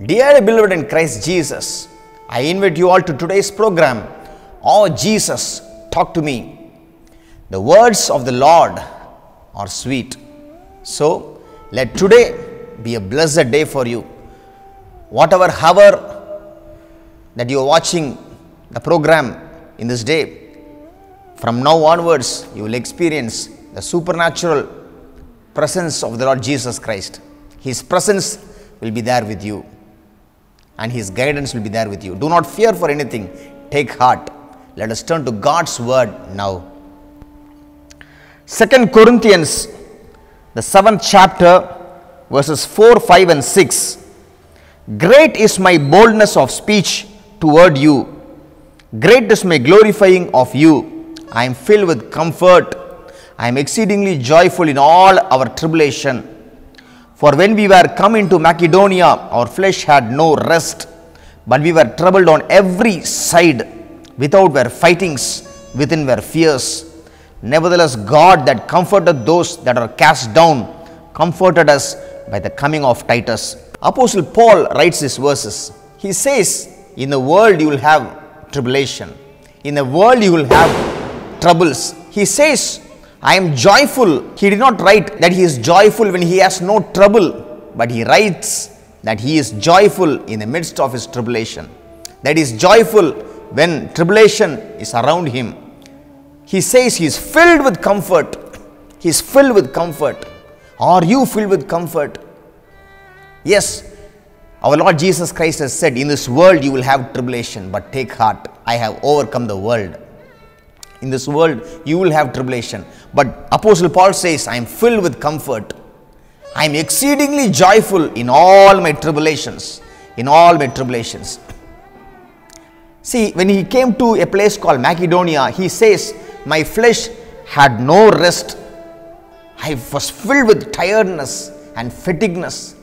Dear beloved in Christ Jesus, I invite you all to today's program, Oh Jesus, Talk to Me. The words of the Lord are sweet. So, let today be a blessed day for you. Whatever hour that you are watching the program in this day, from now onwards, you will experience the supernatural presence of the Lord Jesus Christ. His presence will be there with you, and His guidance will be there with you. Do not fear for anything. Take heart. Let us turn to God's word now. 2 Corinthians, the 7th chapter, verses 4, 5 and 6. Great is my boldness of speech toward you. Great is my glorifying of you. I am filled with comfort. I am exceedingly joyful in all our tribulation. For when we were come into Macedonia, our flesh had no rest, but we were troubled on every side. Without were fightings, within were fears. Nevertheless, God that comforted those that are cast down, comforted us by the coming of Titus. Apostle Paul writes these verses. He says, in the world you will have tribulation. In the world you will have troubles. He says, I am joyful. He did not write that he is joyful when he has no trouble, but he writes that he is joyful in the midst of his tribulation. That is joyful when tribulation is around him. He says he is filled with comfort. He is filled with comfort. Are you filled with comfort? Yes, our Lord Jesus Christ has said, in this world you will have tribulation, but take heart, I have overcome the world. In this world you will have tribulation, but Apostle Paul says, I am filled with comfort. I am exceedingly joyful in all my tribulations. In all my tribulations. See, when he came to a place called Macedonia, he says, my flesh had no rest. I was filled with tiredness and fatigueness.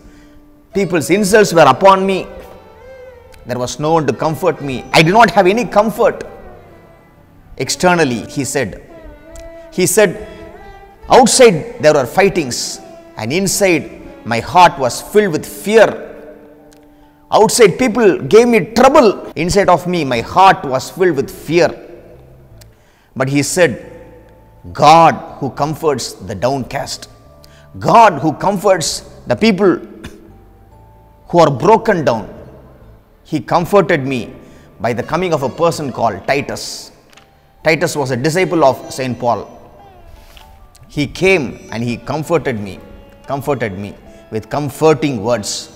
People's insults were upon me. There was no one to comfort me. I did not have any comfort. Externally, he said, outside there were fightings, and inside my heart was filled with fear. Outside people gave me trouble. Inside of me, my heart was filled with fear. But he said, God who comforts the downcast, God who comforts the people who are broken down, He comforted me by the coming of a person called Titus. Titus was a disciple of St. Paul. He came and he comforted me with comforting words.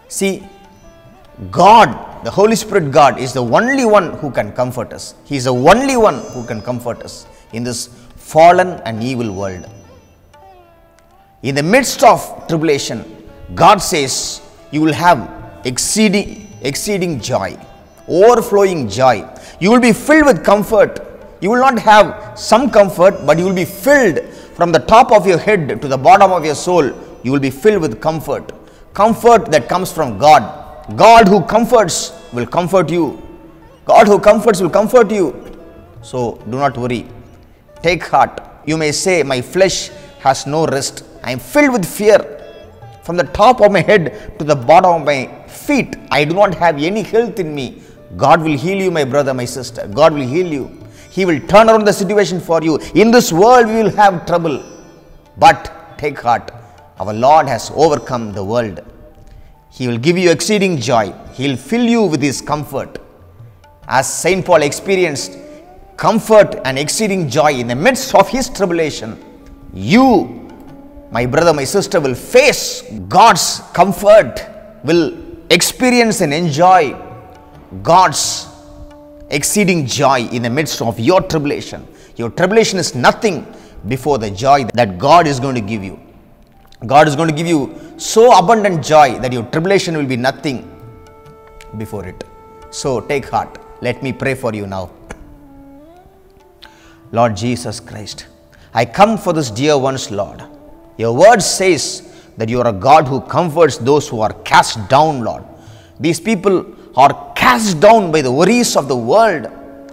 See, God, the Holy Spirit God, is the only one who can comfort us. He is the only one who can comfort us in this fallen and evil world. In the midst of tribulation, God says you will have exceeding joy, overflowing joy. You will be filled with comfort. You will not have some comfort, but you will be filled from the top of your head to the bottom of your soul. You will be filled with comfort. Comfort that comes from God. God who comforts will comfort you. God who comforts will comfort you. So do not worry. Take heart. You may say, my flesh has no rest. I am filled with fear. From the top of my head to the bottom of my feet, I do not have any health in me. God will heal you, my brother, my sister. God will heal you. He will turn around the situation for you. In this world we will have trouble. But take heart. Our Lord has overcome the world. He will give you exceeding joy. He will fill you with His comfort. As St. Paul experienced comfort and exceeding joy in the midst of his tribulation, you, my brother, my sister, will face God's comfort, will experience and enjoy God's exceeding joy in the midst of your tribulation. Your tribulation is nothing before the joy that God is going to give you. God is going to give you so abundant joy that your tribulation will be nothing before it. So take heart. Let me pray for you now. Lord Jesus Christ, I come for this dear ones, Lord. Your word says that you are a God who comforts those who are cast down, Lord. These people are cast down by the worries of the world.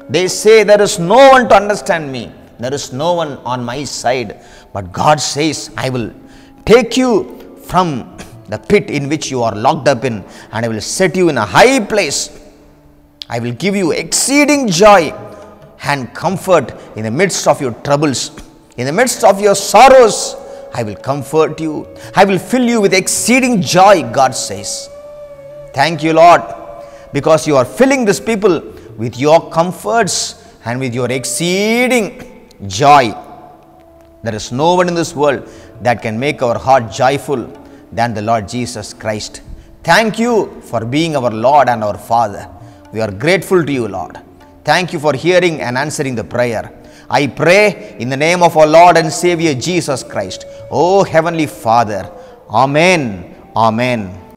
They say there is no one to understand me. There is no one on my side. But God says, I will take you from the pit in which you are locked up in, and I will set you in a high place. I will give you exceeding joy and comfort in the midst of your troubles, in the midst of your sorrows. I will comfort you. I will fill you with exceeding joy, God says. Thank you, Lord, because you are filling these people with your comforts and with your exceeding joy. There is no one in this world that can make our heart joyful than the Lord Jesus Christ. Thank you for being our Lord and our Father. We are grateful to you, Lord. Thank you for hearing and answering the prayer. I pray in the name of our Lord and Savior Jesus Christ. Oh Heavenly Father. Amen. Amen.